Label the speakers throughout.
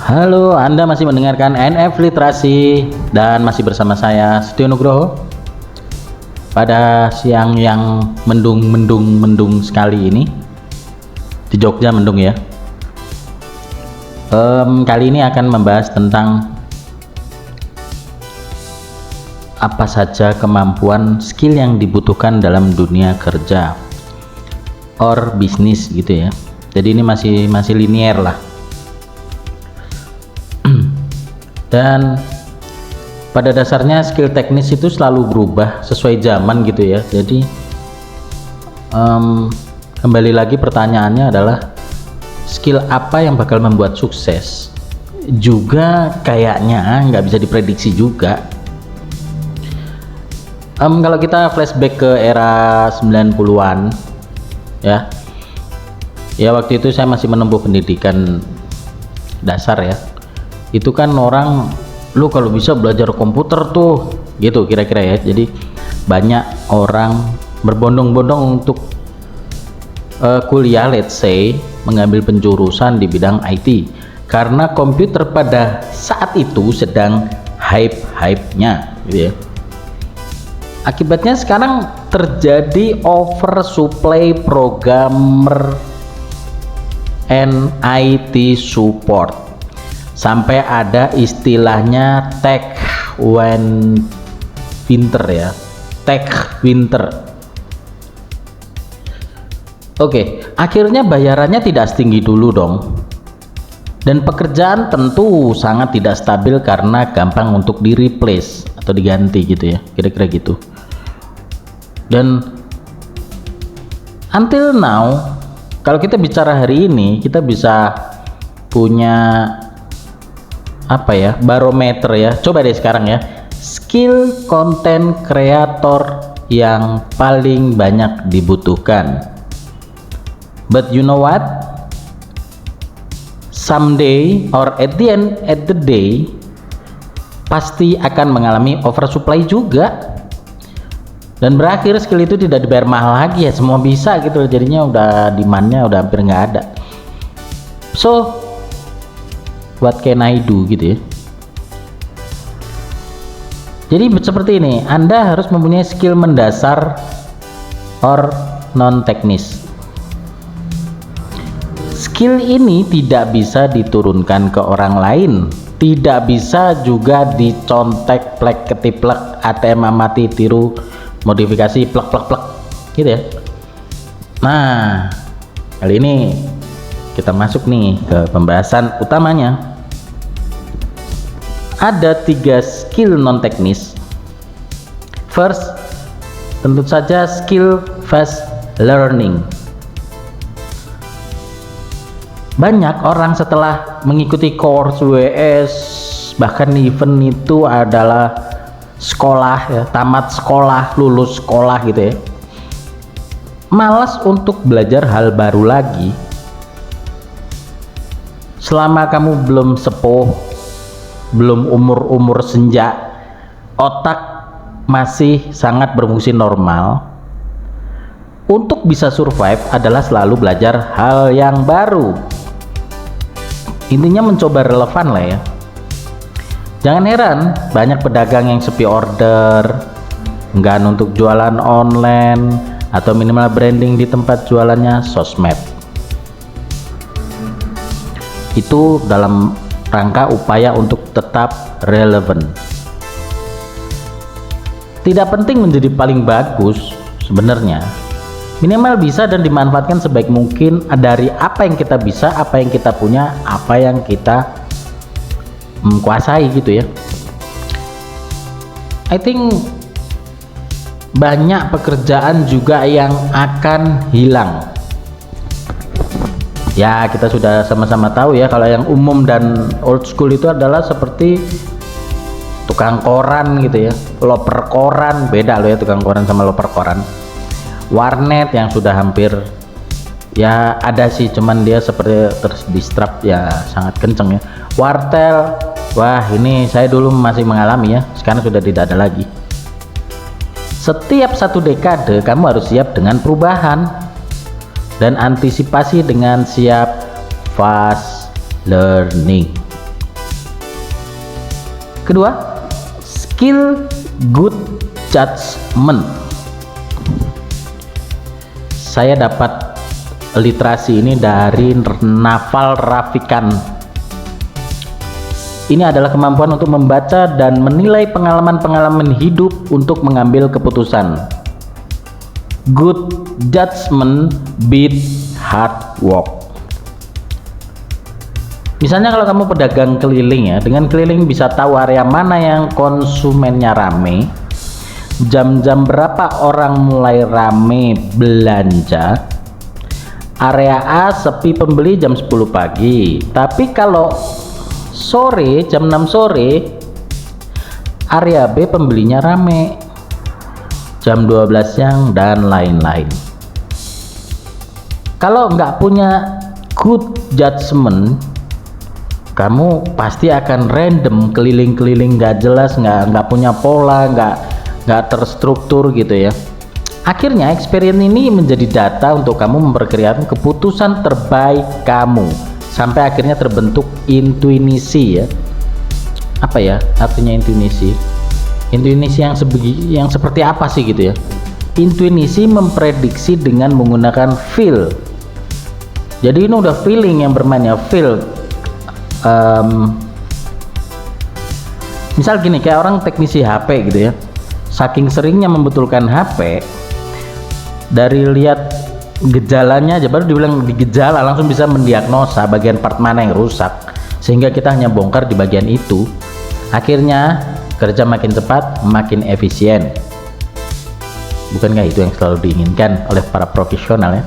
Speaker 1: Halo, Anda masih mendengarkan NF Literasi dan masih bersama saya Setio Nugroho. Pada siang yang mendung sekali ini di Jogja mendung ya. Kali ini akan membahas tentang apa saja kemampuan skill yang dibutuhkan dalam dunia kerja or bisnis gitu ya. Jadi ini masih linear lah. Dan pada dasarnya skill teknis itu selalu berubah sesuai zaman gitu ya. Jadi kembali lagi pertanyaannya adalah skill apa yang bakal membuat sukses, juga kayaknya nggak bisa diprediksi juga. Kalau kita flashback ke era 90-an ya waktu itu saya masih menempuh pendidikan dasar ya. Itu kan orang, lu kalau bisa belajar komputer tuh gitu kira-kira ya. Jadi banyak orang berbondong-bondong untuk kuliah, let's say mengambil penjurusan di bidang IT karena komputer pada saat itu sedang hype-nya gitu ya. Akibatnya sekarang terjadi oversupply programmer and IT support. Sampai ada istilahnya tech winter ya, tech winter. Oke, akhirnya bayarannya tidak setinggi dulu dong, dan pekerjaan tentu sangat tidak stabil karena gampang untuk di replace atau diganti gitu ya, kira-kira gitu. Dan until now, kalau kita bicara hari ini, kita bisa punya apa ya, barometer ya. Coba deh sekarang ya, skill content creator yang paling banyak dibutuhkan. But you know what, someday or at the day pasti akan mengalami oversupply juga, dan berakhir skill itu tidak dibayar mahal lagi ya, semua bisa gitu. Jadinya udah demandnya udah hampir nggak ada. So what can I do gitu ya. Jadi seperti ini, Anda harus mempunyai skill mendasar or non teknis. Skill ini tidak bisa diturunkan ke orang lain, tidak bisa juga dicontek, plek ketiplek, ATM amati tiru, modifikasi plek gitu ya. Nah, kali ini kita masuk nih ke pembahasan utamanya. Ada 3 skill non teknis. First, tentu saja skill fast learning. Banyak orang setelah mengikuti course WS, bahkan event itu adalah sekolah ya, tamat sekolah, lulus sekolah gitu ya, malas untuk belajar hal baru lagi. Selama kamu belum sepuh, belum umur senja, otak masih sangat berfungsi normal, untuk bisa survive adalah selalu belajar hal yang baru. Intinya mencoba relevan lah ya. Jangan heran banyak pedagang yang sepi order, enggan untuk jualan online, atau minimal branding di tempat jualannya sosmed. Itu dalam rangka upaya untuk tetap relevan. Tidak penting menjadi paling bagus sebenarnya, minimal bisa dan dimanfaatkan sebaik mungkin dari apa yang kita bisa, apa yang kita punya, apa yang kita kuasai gitu ya. I think banyak pekerjaan juga yang akan hilang. Ya, kita sudah sama-sama tahu ya, kalau yang umum dan old school itu adalah seperti tukang koran gitu ya, loper koran, beda loh ya tukang koran sama loper koran. Warnet yang sudah hampir ya ada sih, cuman dia seperti terdistrap ya, sangat kenceng ya. Wartel, wah ini saya dulu masih mengalami ya, sekarang sudah tidak ada lagi. Setiap 1 dekade kamu harus siap dengan perubahan dan antisipasi dengan siap fast learning. Kedua, skill good judgment. Saya dapat literasi ini dari Naval Ravikant. Ini adalah kemampuan untuk membaca dan menilai pengalaman-pengalaman hidup untuk mengambil keputusan. Good judgment beat hard work. Misalnya kalau kamu pedagang keliling ya, dengan keliling bisa tahu area mana yang konsumennya rame, jam-jam berapa orang mulai rame belanja. Area A sepi pembeli jam 10 pagi, tapi kalau sore jam 6 sore area B pembelinya rame jam 12 siang dan lain-lain. Kalau nggak punya good judgment, kamu pasti akan random keliling-keliling, nggak jelas, nggak punya pola, nggak terstruktur gitu ya. Akhirnya experience ini menjadi data untuk kamu memperkirakan keputusan terbaik kamu sampai akhirnya terbentuk intuisi ya. Apa ya artinya intuisi? Intuisi yang seperti apa sih gitu ya? Intuisi memprediksi dengan menggunakan feel. Jadi ini udah feeling yang bermain ya, feel. Misal gini, kayak orang teknisi HP gitu ya, saking seringnya membetulkan HP, dari lihat gejalanya aja baru dibilang di gejala langsung bisa mendiagnosa bagian part mana yang rusak, sehingga kita hanya bongkar di bagian itu. Akhirnya kerja makin cepat, makin efisien. Bukankah itu yang selalu diinginkan oleh para profesional ya?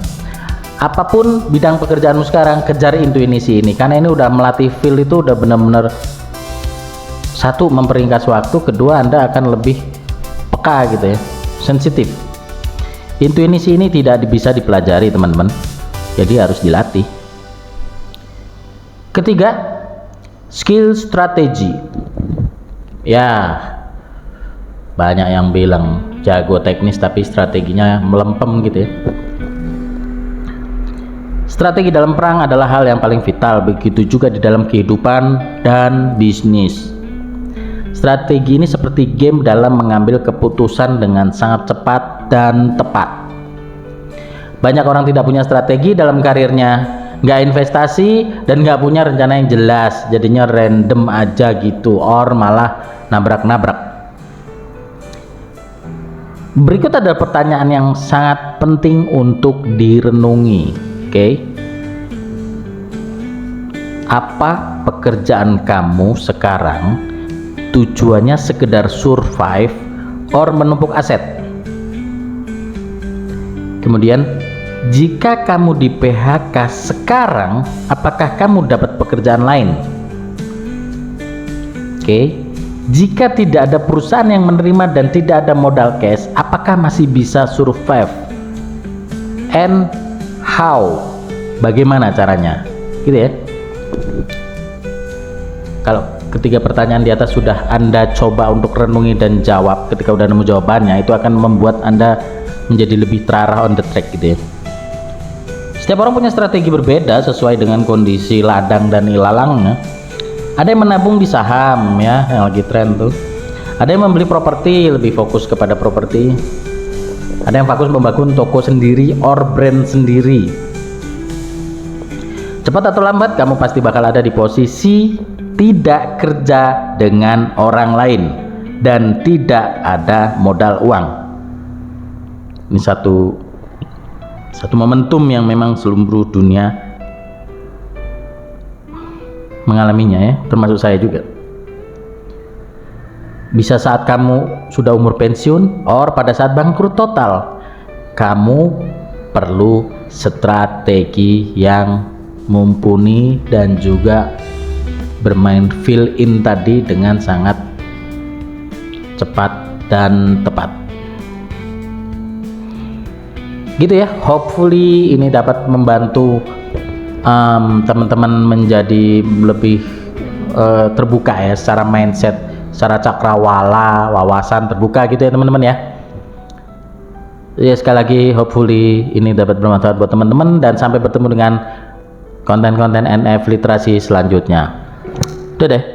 Speaker 1: Apapun bidang pekerjaanmu sekarang, kejar intuisi ini, karena ini udah melatih feel itu, udah benar-benar satu memperingkas waktu, kedua Anda akan lebih peka gitu ya, sensitif. Intuisi ini tidak bisa dipelajari teman-teman, jadi harus dilatih. Ketiga, skill strategi. Ya, banyak yang bilang jago teknis tapi strateginya melempem gitu ya. Strategi dalam perang adalah hal yang paling vital, begitu juga di dalam kehidupan dan bisnis. Strategi ini seperti game dalam mengambil keputusan dengan sangat cepat dan tepat. Banyak orang tidak punya strategi dalam karirnya, nggak investasi dan nggak punya rencana yang jelas, jadinya random aja gitu, or malah nabrak-nabrak. Berikut ada pertanyaan yang sangat penting untuk direnungi. Oke. Apa pekerjaan kamu sekarang tujuannya sekedar survive or menumpuk aset? Kemudian, jika kamu di PHK sekarang, apakah kamu dapat pekerjaan lain? Oke. Jika tidak ada perusahaan yang menerima dan tidak ada modal cash, apakah masih bisa survive? And how? Bagaimana caranya? Gitu ya. Kalau ketiga pertanyaan di atas sudah Anda coba untuk renungi dan jawab, ketika udah nemu jawabannya, itu akan membuat Anda menjadi lebih terarah on the track gitu ya. Setiap orang punya strategi berbeda sesuai dengan kondisi ladang dan ilalangnya. Ada yang menabung di saham ya, yang lagi tren tuh. Ada yang membeli properti, lebih fokus kepada properti. Ada yang fokus membangun toko sendiri or brand sendiri. Cepat atau lambat kamu pasti bakal ada di posisi tidak kerja dengan orang lain dan tidak ada modal uang. Ini satu momentum yang memang seluruh dunia mengalaminya ya, termasuk saya juga. Bisa saat kamu sudah umur pensiun or pada saat bangkrut total, kamu perlu strategi yang mumpuni dan juga bermain fill in tadi dengan sangat cepat dan tepat gitu ya. Hopefully ini dapat membantu teman-teman menjadi lebih terbuka ya, secara mindset, secara cakrawala, wawasan terbuka gitu ya teman-teman ya. Ya sekali lagi hopefully ini dapat bermanfaat buat teman-teman, dan sampai bertemu dengan konten-konten NF literasi selanjutnya. Dadah.